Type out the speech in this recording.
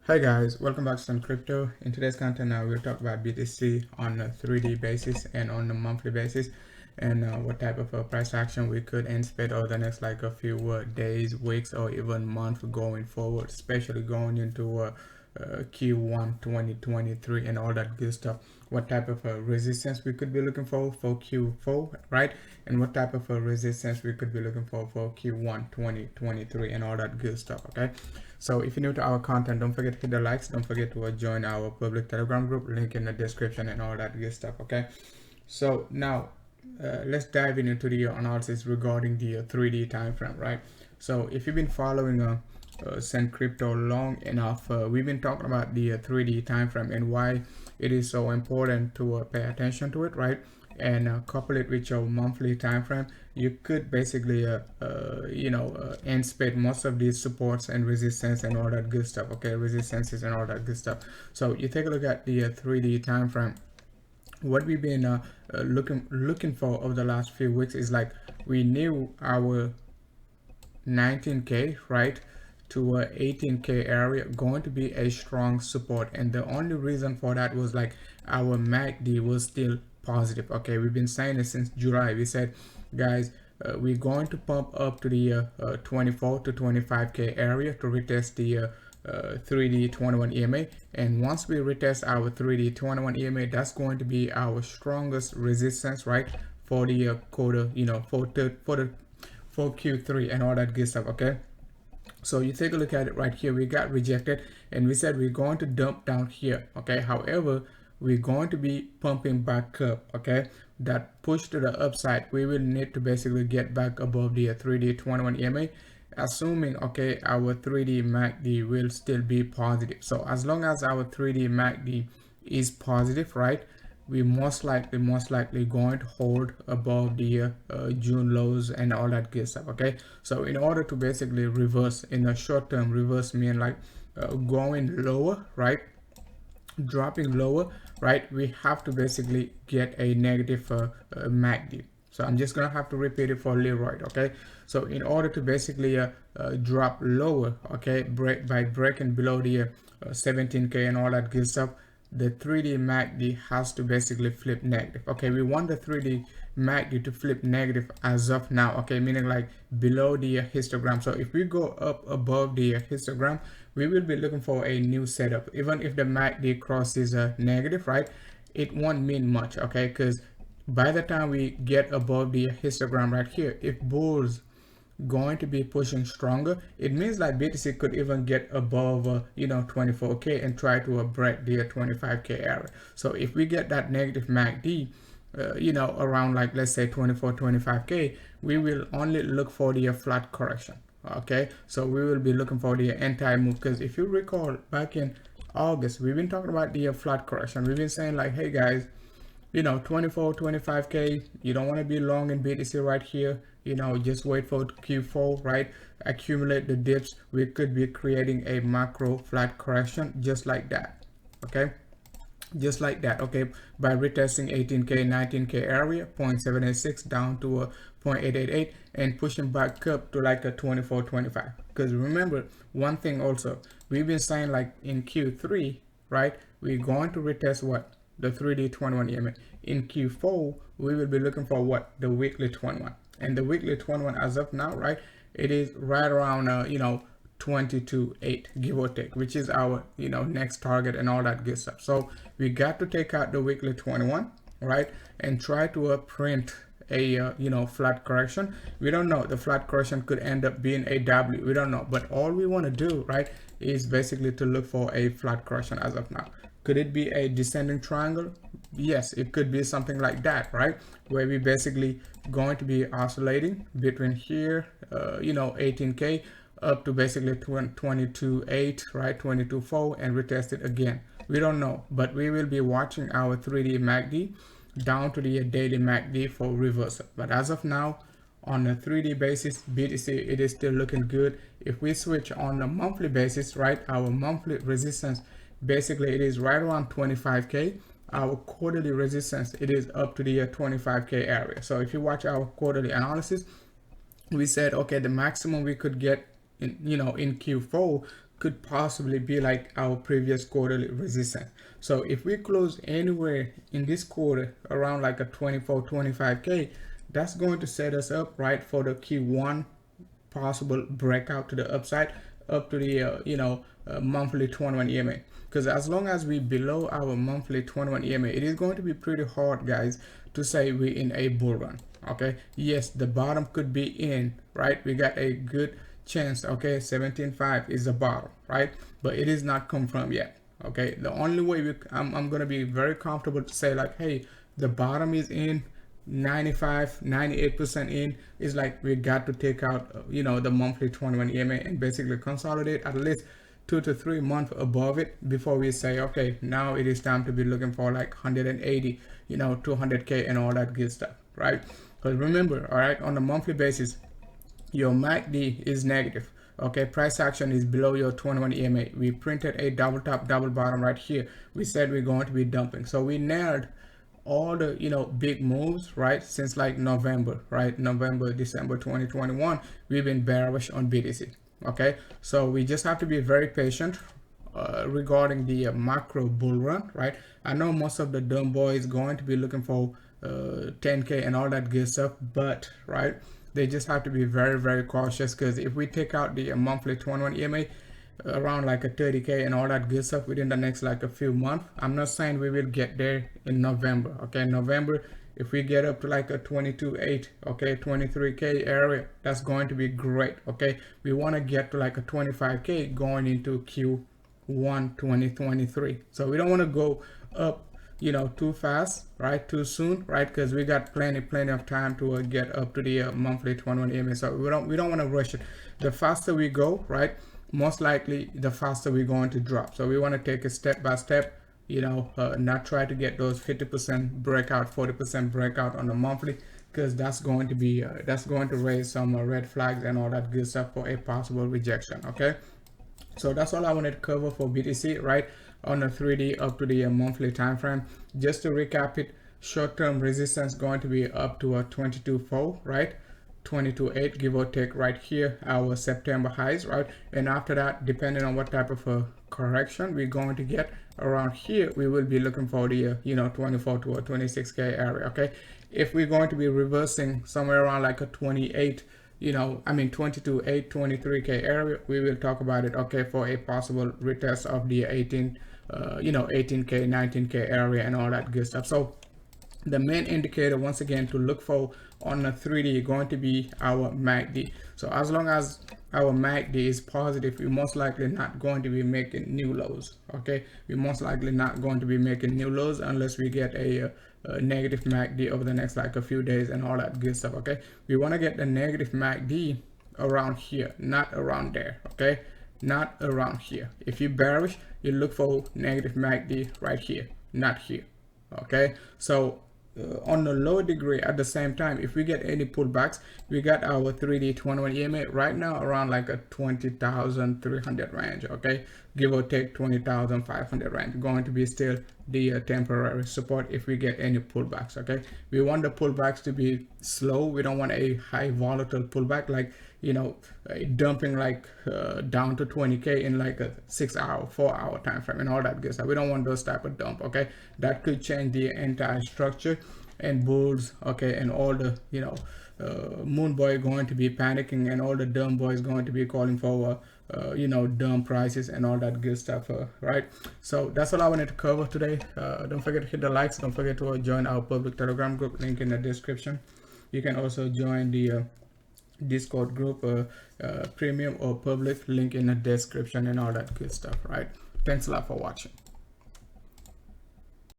Hi guys, welcome back to Sun Crypto. In today's content, we'll talk about BTC on a 3D basis and on a monthly basis, and what type of price action we could anticipate over the next like a few days, weeks, or even month going forward, especially going into Q1 2023 and all that good stuff. What type of resistance we could be looking for Q4, right? And what type of resistance we could be looking for Q1 2023 and all that good stuff, okay? So if you're new to our content, don't forget to hit the likes, don't forget to join our public Telegram group, link in the description and all that good stuff, okay? So now let's dive into the analysis regarding the 3D time frame, right? So if you've been following Sun Crypto long enough, we've been talking about the 3D time frame and why it is so important to pay attention to it, right? And couple it with your monthly time frame. You could basically anticipate most of these supports and resistance and all that good stuff, okay? Resistances and all that good stuff. So you take a look at the 3D time frame. What we've been looking for over the last few weeks is like we knew our 19k, right, to 18k area going to be a strong support, and the only reason for that was like our MACD was still positive. Okay, we've been saying it since July. We said, guys, we're going to pump up to the 24 to 25k area to retest the 3D 21 EMA, and once we retest our 3D 21 EMA, that's going to be our strongest resistance, right, for the quarter, for Q3 and all that good stuff, okay? So you take a look at it right here. We got rejected and we said we're going to dump down here, okay? However, we're going to be pumping back up, okay? That push to the upside, we will need to basically get back above the 3D 21 EMA, assuming, okay, our 3D MACD will still be positive. So as long as our 3D MACD is positive, right, we most likely going to hold above the June lows and all that good stuff, okay? So in order to basically reverse in the short term, reverse mean like going lower, right, dropping lower, right, we have to basically get a negative MACD. So I'm just gonna have to repeat it for Leroy, okay? So in order to basically drop lower, okay, by breaking below the 17k and all that good stuff, the 3D MACD has to basically flip negative. Okay, we want the 3D MACD to flip negative as of now, okay, meaning like below the histogram. So if we go up above the histogram, we will be looking for a new setup. Even if the MACD crosses negative, right, it won't mean much, okay? Because by the time we get above the histogram right here, if bulls going to be pushing stronger, it means like BTC could even get above 24k and try to break the 25k area. So if we get that negative MACD around like, let's say 25k, we will only look for the flat correction, okay? So we will be looking for the anti-move, because if you recall back in August, we've been talking about the flat correction. We've been saying like, hey guys, 24, 25k, you don't want to be long in BTC right here. Just wait for Q4, right? Accumulate the dips. We could be creating a macro flat correction just like that, okay? Just like that, okay? By retesting 18k, 19k area, 0.786 down to a 0.888 and pushing back up to like a 24, 25. Because remember one thing also, we've been saying like in Q3, right? We're going to retest what? The 3D 21 EMA. In Q4, we will be looking for what? The weekly 21. And the weekly 21 as of now, right, it is right around 22.8, give or take, which is our next target and all that good stuff. So we got to take out the weekly 21, right, and try to print a flat correction. We don't know, the flat correction could end up being a W, we don't know, but all we want to do, right, is basically to look for a flat correction as of now. Could it be a descending triangle? Yes, it could be something like that, right? Where we basically going to be oscillating between here, 18k up to basically 22.8, right? 22.4 and retest it again. We don't know, but we will be watching our 3D MACD down to the daily MACD for reversal. But as of now, on a 3D basis, BTC, it is still looking good. If we switch on a monthly basis, right, our monthly resistance, basically it is right around 25k. Our quarterly resistance, it is up to the 25k area. So if you watch our quarterly analysis, we said, okay, the maximum we could get in Q4 could possibly be like our previous quarterly resistance. So if we close anywhere in this quarter around like a 24-25k, that's going to set us up right for the Q1 possible breakout to the upside up to the monthly 21 EMA. Because as long as we below our monthly 21 EMA, it is going to be pretty hard, guys, to say we're in a bull run. Okay, yes, the bottom could be in, right? We got a good chance. Okay, 17.5 is the bottom, right? But it is not confirmed yet. Okay, the only way I'm gonna be very comfortable to say like, hey, the bottom is in, 95-98% in, is like we got to take out the monthly 21 EMA and basically consolidate at least 2 to 3 months above it before we say, okay, now it is time to be looking for like 180, 200k and all that good stuff, right? Because remember, all right, on a monthly basis, your MACD is negative. Okay, price action is below your 21 EMA. We printed a double top, double bottom right here. We said we're going to be dumping. So we nailed all the big moves, right? Since like November, right? November, December 2021, we've been bearish on BTC. Okay, so we just have to be very patient regarding the macro bull run, right? I know most of the dumb boys going to be looking for 10k and all that good stuff, but right, they just have to be very, very cautious, because if we take out the monthly 21 EMA around like a 30k and all that good stuff within the next like a few months, I'm not saying we will get there in November. Okay, November, if we get up to like a 22.8, okay, 23k area, that's going to be great. Okay, we want to get to like a 25k going into Q1 2023. So we don't want to go up too fast, right, too soon, right, because we got plenty of time to get up to the monthly 21 EMA. So we don't want to rush it. The faster we go, right, most likely the faster we're going to drop. So we want to take it step by step, not try to get those 50% breakout, 40% breakout on the monthly, because that's going to be that's going to raise some red flags and all that good stuff for a possible rejection. Okay, so that's all I wanted to cover for BTC, right, on the 3D up to the monthly time frame. Just to recap it, short-term resistance going to be up to a 22.4, right, 22.8 give or take right here, our September highs, right? And after that, depending on what type of a correction we're going to get around here, we will be looking for the 24 to a 26k area. Okay, if we're going to be reversing somewhere around like a 28, 22.8, 23k area, we will talk about it, okay, for a possible retest of the 18k, 19k area and all that good stuff. So the main indicator, once again, to look for on the 3D going to be our MACD. So as long as our MACD is positive, we're most likely not going to be making new lows. Okay, we're most likely not going to be making new lows unless we get a negative MACD over the next like a few days and all that good stuff. Okay, we want to get the negative MACD around here, not around there. Okay, not around here. If you're bearish, you look for negative MACD right here, not here. Okay, so on the low degree, at the same time, if we get any pullbacks, we got our 3D 21 EMA right now around like a 20,300 range. Okay, give or take 20,500 range, going to be still the temporary support if we get any pullbacks. Okay, we want the pullbacks to be slow. We don't want a high volatile pullback, like dumping like down to 20k in like a 6-hour, 4-hour time frame and all that good stuff. We don't want those type of dump. Okay, that could change the entire structure, and bulls, okay, and all the moon boy going to be panicking, and all the dumb boys going to be calling for dumb prices and all that good stuff, right? So that's all I wanted to cover today. Don't forget to hit the likes. Don't forget to join our public Telegram group, link in the description. You can also join the Discord group, premium or public, link in the description and all that good stuff, right? Thanks a lot for watching.